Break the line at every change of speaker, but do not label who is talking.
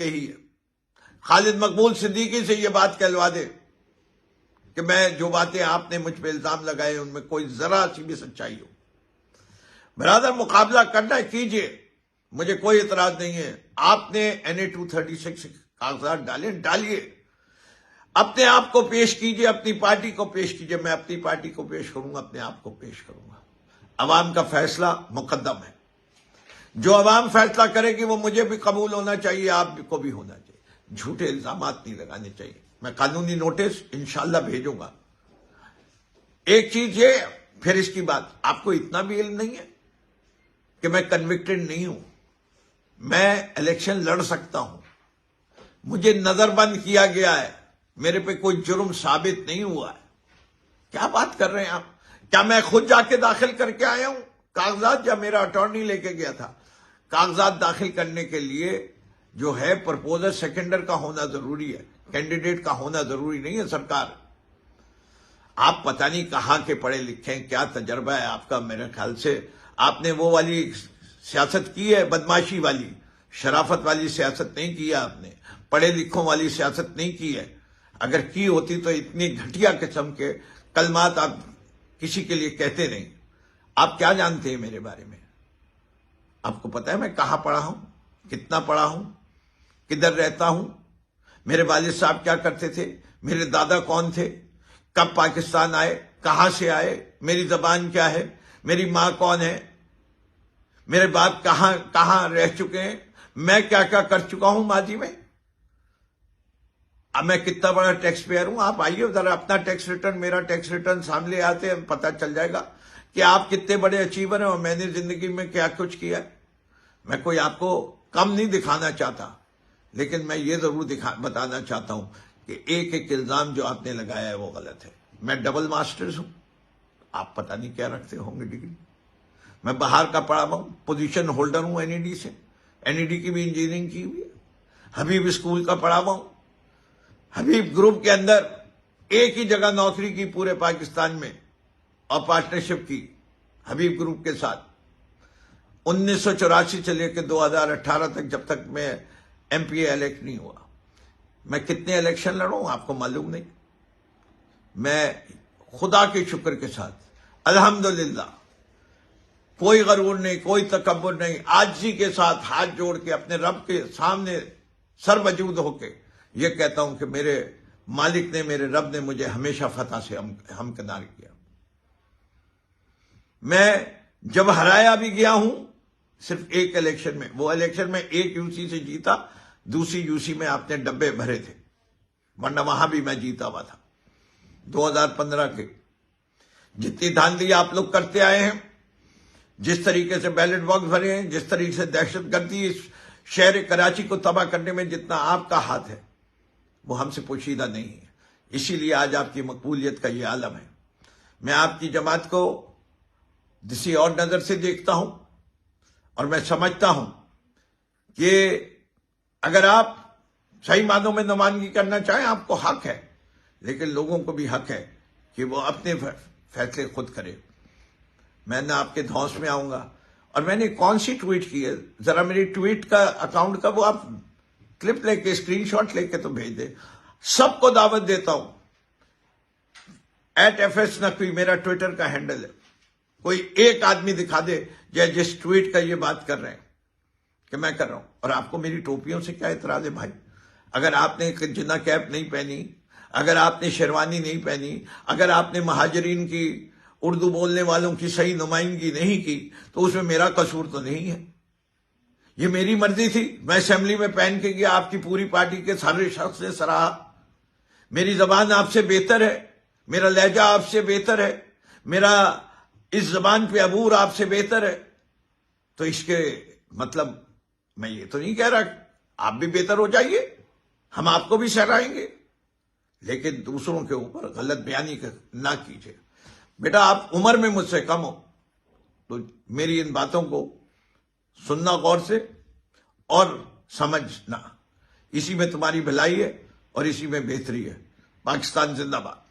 کہی ہے. خالد مقبول صدیقی سے یہ بات کہلوا دے کہ میں جو باتیں آپ نے مجھ پہ الزام لگائے ان میں کوئی ذرا سی بھی سچائی ہو. برادر مقابلہ کرنا ہے کیجئے، مجھے کوئی اعتراض نہیں ہے. آپ نے NA-236 کاغذات ڈالیے، اپنے آپ کو پیش کیجئے، اپنی پارٹی کو پیش کیجئے. میں اپنی پارٹی کو پیش کروں گا، اپنے آپ کو پیش کروں گا. عوام کا فیصلہ مقدم ہے. جو عوام فیصلہ کرے گی وہ مجھے بھی قبول ہونا چاہیے، آپ کو بھی ہونا چاہیے. جھوٹے الزامات نہیں لگانے چاہیے. میں قانونی نوٹس انشاءاللہ بھیجوں گا. ایک چیز یہ، پھر اس کی بات، آپ کو اتنا بھی علم نہیں ہے کہ میں کنوکٹڈ نہیں ہوں. میں الیکشن لڑ سکتا ہوں. مجھے نظر بند کیا گیا ہے، میرے پہ کوئی جرم ثابت نہیں ہوا ہے. کیا بات کر رہے ہیں آپ؟ کیا میں خود جا کے داخل کر کے آیا ہوں کاغذات، یا میرا اٹارنی لے کے گیا تھا؟ کاغذات داخل کرنے کے لیے جو ہے پرپوزر سیکنڈر کا ہونا ضروری ہے، کینڈیڈیٹ کا ہونا ضروری نہیں ہے. سرکار، آپ پتہ نہیں کہاں کے پڑھے لکھے ہیں، کیا تجربہ ہے آپ کا. میرے خیال سے آپ نے وہ والی سیاست کی ہے، بدماشی والی، شرافت والی سیاست نہیں کی ہے. آپ نے پڑھے لکھوں والی سیاست نہیں کی ہے. اگر کی ہوتی تو اتنی گھٹیا قسم کے کلمات آپ کسی کے لیے کہتے نہیں. آپ کیا جانتے ہیں میرے بارے میں؟ آپ کو پتا ہے میں کہاں پڑھا ہوں، کتنا پڑھا ہوں، کدھر رہتا ہوں، میرے والد صاحب کیا کرتے تھے، میرے دادا کون تھے، کب پاکستان آئے، کہاں سے آئے، میری زبان کیا ہے، میری ماں کون ہے، میرے باپ کہاں کہاں رہ چکے ہیں، میں کیا کیا کر چکا ہوں ماضی میں. اب میں کتنا بڑا ٹیکس پیئر ہوں. آپ آئیے ذرا اپنا ٹیکس ریٹرن، میرا ٹیکس ریٹرن سامنے آتے ہیں، پتہ چل جائے گا کہ آپ کتنے بڑے اچیور ہیں اور میں نے زندگی میں کیا کچھ کیا ہے. میں کوئی آپ کو کم نہیں دکھانا چاہتا، لیکن میں یہ ضرور بتانا چاہتا ہوں کہ ایک ایک الزام جو آپ نے لگایا ہے وہ غلط ہے. میں ڈبل ماسٹرز ہوں، آپ پتہ نہیں کیا رکھتے ہوں گے ڈگری. میں باہر کا پڑھا ہوں، پوزیشن ہولڈر ہوں NED سے، NED کی بھی انجینئرنگ کی ہوئی ہے. حبیب اسکول کا پڑھا ہوں، حبیب گروپ کے اندر ایک ہی جگہ نوکری کی پورے پاکستان میں اور پارٹنرشپ کی حبیب گروپ کے ساتھ 1984 سے لے کے 2018 تک، جب تک میں MPA الیکٹ نہیں ہوا. میں کتنے الیکشن لڑوں آپ کو معلوم نہیں. میں خدا کے شکر کے ساتھ الحمدللہ کوئی غرور نہیں، کوئی تکبر نہیں، عاجزی کے ساتھ ہاتھ جوڑ کے اپنے رب کے سامنے سر وجود ہو کے یہ کہتا ہوں کہ میرے مالک نے، میرے رب نے مجھے ہمیشہ فتح سے ہمکنار کیا. میں جب ہرایا بھی گیا ہوں صرف ایک الیکشن میں، وہ الیکشن میں ایک UC سے جیتا، دوسری UC میں آپ نے ڈبے بھرے تھے، ورنہ وہاں بھی میں جیتا ہوا تھا. 2015 کے جتنی دھاندلی آپ لوگ کرتے آئے ہیں، جس طریقے سے بیلٹ باکس بھرے ہیں، جس طریقے سے دہشت گردی اس شہر کراچی کو تباہ کرنے میں جتنا آپ کا ہاتھ ہے وہ ہم سے پوشیدہ نہیں ہے. اسی لیے آج آپ کی مقبولیت کا یہ عالم ہے. میں آپ کی جماعت کو کسی اور نظر سے دیکھتا ہوں اور میں سمجھتا ہوں کہ اگر آپ صحیح معنوں میں نمائندگی کرنا چاہیں آپ کو حق ہے، لیکن لوگوں کو بھی حق ہے کہ وہ اپنے فیصلے خود کرے. میں نہ آپ کے دھونس میں آؤں گا. اور میں نے کون سی ٹویٹ کی ہے، ذرا میری ٹویٹ کا اکاؤنٹ کا وہ آپ کلپ لے کے، اسکرین شاٹ لے کے تو بھیج دیں. سب کو دعوت دیتا ہوں، @FS نقوی میرا ٹویٹر کا ہینڈل ہے. کوئی ایک آدمی دکھا دے جس ٹویٹ کا یہ بات کر رہے ہیں کہ میں کر رہا ہوں. اور آپ کو میری ٹوپیوں سے کیا اعتراض ہے بھائی؟ اگر آپ نے جنہ کیپ نہیں پہنی، اگر آپ نے شیروانی نہیں پہنی، اگر آپ نے مہاجرین کی، اردو بولنے والوں کی صحیح نمائندگی نہیں کی، تو اس میں میرا قصور تو نہیں ہے. یہ میری مرضی تھی. میں اسمبلی میں پہن کے گیا، آپ کی پوری پارٹی کے سارے شخص نے سراہا. میری زبان آپ سے بہتر ہے، میرا لہجہ آپ سے بہتر ہے، میرا اس زبان پہ عبور آپ سے بہتر ہے. تو اس کے مطلب میں یہ تو نہیں کہہ رہا آپ بھی بہتر ہو جائیے، ہم آپ کو بھی سراہیں گے، لیکن دوسروں کے اوپر غلط بیانی نہ کیجیے. بیٹا آپ عمر میں مجھ سے کم ہو، تو میری ان باتوں کو سننا غور سے اور سمجھنا، اسی میں تمہاری بھلائی ہے اور اسی میں بہتری ہے. پاکستان زندہ باد.